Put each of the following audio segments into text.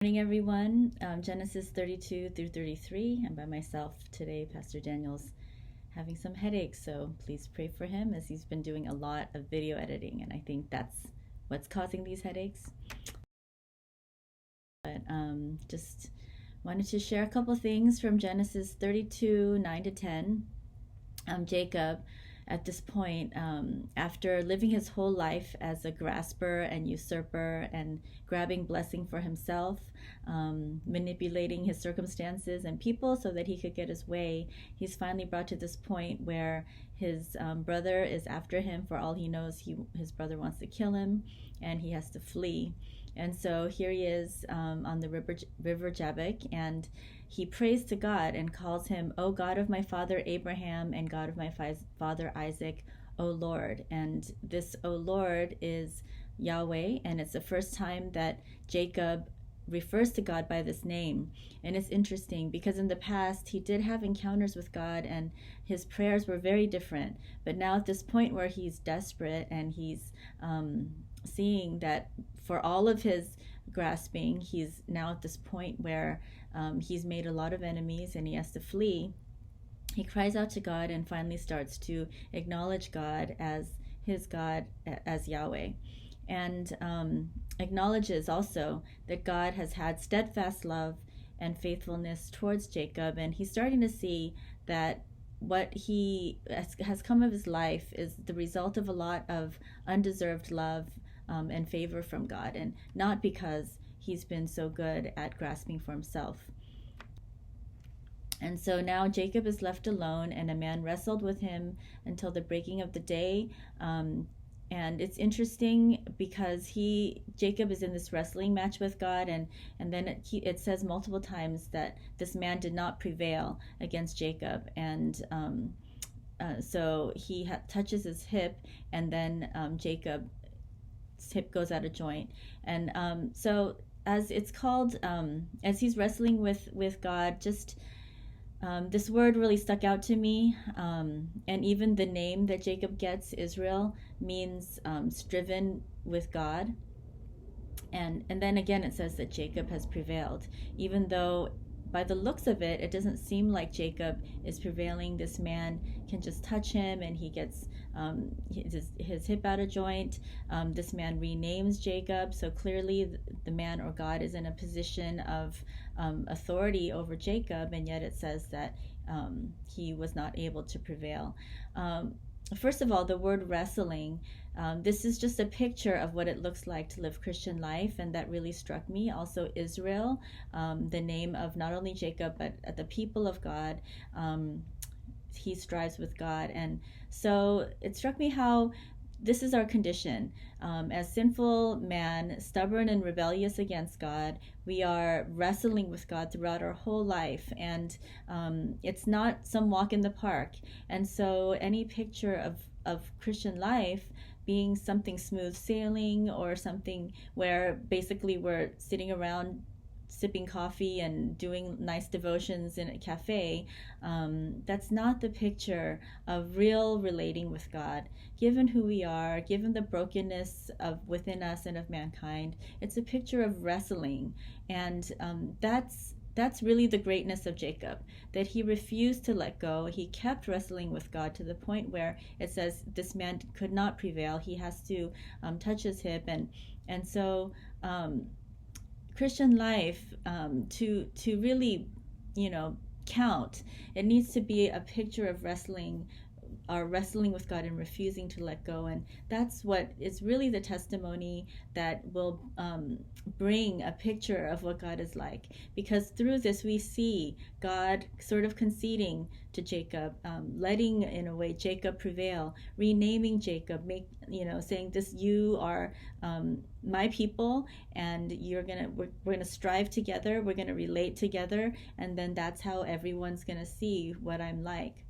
Morning, everyone. Genesis 32 through 33. I'm by myself today. Pastor Daniel's having some headaches, so please pray for him as he's been doing a lot of video editing, and I think that's what's causing these headaches. But just wanted to share a couple things from Genesis 32, 9 to 10. Jacob, at this point, after living his whole life as a grasper and usurper and grabbing blessing for himself, manipulating his circumstances and people so that he could get his way, he's finally brought to this point where his brother is after him. For all he knows, his brother wants to kill him, and he has to flee. And so here he is on the river Jabbok, and he prays to God and calls him, "O God of my father Abraham and God of my father Isaac, O Lord." And this "O Lord" is Yahweh, and it's the first time that Jacob refers to God by this name. And it's interesting because in the past he did have encounters with God and his prayers were very different. But now at this point where he's desperate and he's seeing that for all of his grasping, he's now at this point where he's made a lot of enemies and he has to flee. He cries out to God and finally starts to acknowledge God as his God, as Yahweh, and acknowledges also that God has had steadfast love and faithfulness towards Jacob, and he's starting to see that what he has come of his life is the result of a lot of undeserved love and favor from God, and not because he's been so good at grasping for himself. And so now Jacob is left alone, and a man wrestled with him until the breaking of the day. And it's interesting because Jacob is in this wrestling match with God, and then it says multiple times that this man did not prevail against Jacob, and so he touches his hip, and then Jacob's hip goes out of joint, and so as it's called, as he's wrestling with God, just this word really stuck out to me, and even the name that Jacob gets, Israel, means striven with God. And then again it says that Jacob has prevailed, even though by the looks of it, it doesn't seem like Jacob is prevailing. This man can just touch him and he gets his hip out of joint. This man renames Jacob, so clearly the man or God is in a position of authority over Jacob, and yet it says that he was not able to prevail. First of all, the word wrestling, this is just a picture of what it looks like to live Christian life, and that really struck me. Also, Israel, the name of not only Jacob, but the people of God. He strives with God. And so it struck me how this is our condition. As sinful man, stubborn and rebellious against God, we are wrestling with God throughout our whole life, and it's not some walk in the park. And so any picture of Christian life being something smooth sailing, or something where basically we're sitting around sipping coffee and doing nice devotions in a cafe, that's not the picture of real relating with God. Given who we are, given the brokenness of within us and of mankind, it's a picture of wrestling, and that's really the greatness of Jacob, that he refused to let go. He kept wrestling with God to the point where it says this man could not prevail. He has to touch his hip, and so Christian life, to really, count, it needs to be a picture of wrestling with God and refusing to let go. And that's what is really the testimony that will bring a picture of what God is like. Because through this we see God sort of conceding to Jacob, letting, in a way, Jacob prevail, renaming Jacob, saying this, you are my people, and we're gonna strive together, we're gonna relate together, and then that's how everyone's gonna see what I'm like.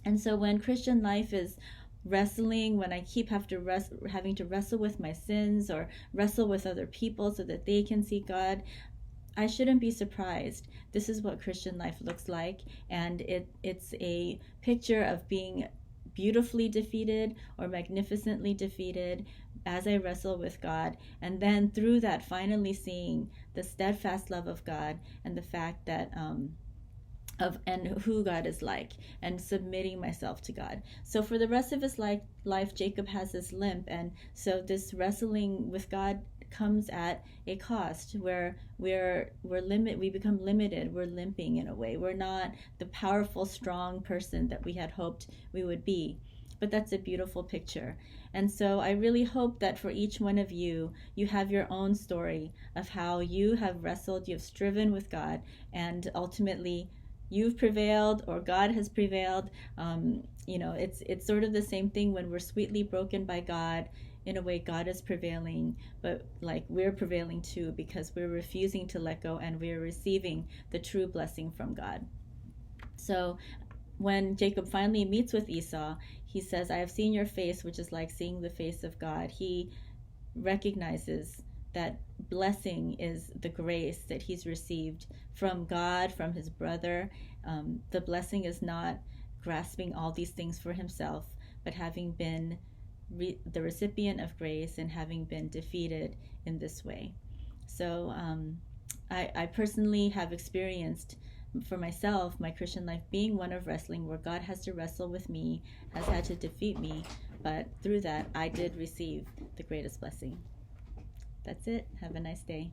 And so when Christian life is wrestling, when I keep having to wrestle with my sins or wrestle with other people so that they can see God, I shouldn't be surprised. This is what Christian life looks like, and it's a picture of being beautifully defeated or magnificently defeated as I wrestle with God, and then through that finally seeing the steadfast love of God, and the fact that and who God is like, and submitting myself to God. So for the rest of his life, Jacob has this limp, and so this wrestling with God comes at a cost where we become limited. We're limping in a way. We're not the powerful, strong person that we had hoped we would be. But that's a beautiful picture. And so I really hope that for each one of you, you have your own story of how you have wrestled, you have striven with God, and ultimately you've prevailed, or God has prevailed. It's sort of the same thing when we're sweetly broken by God. In a way, God is prevailing, but like we're prevailing too, because we're refusing to let go and we're receiving the true blessing from God. So when Jacob finally meets with Esau, he says, I have seen your face, which is like seeing the face of God. He recognizes that blessing is the grace that he's received from God, from his brother. The blessing is not grasping all these things for himself, but having been the recipient of grace and having been defeated in this way. So I personally have experienced for myself my Christian life being one of wrestling, where God has to wrestle with me, has had to defeat me, but through that I did receive the greatest blessing. That's it. Have a nice day.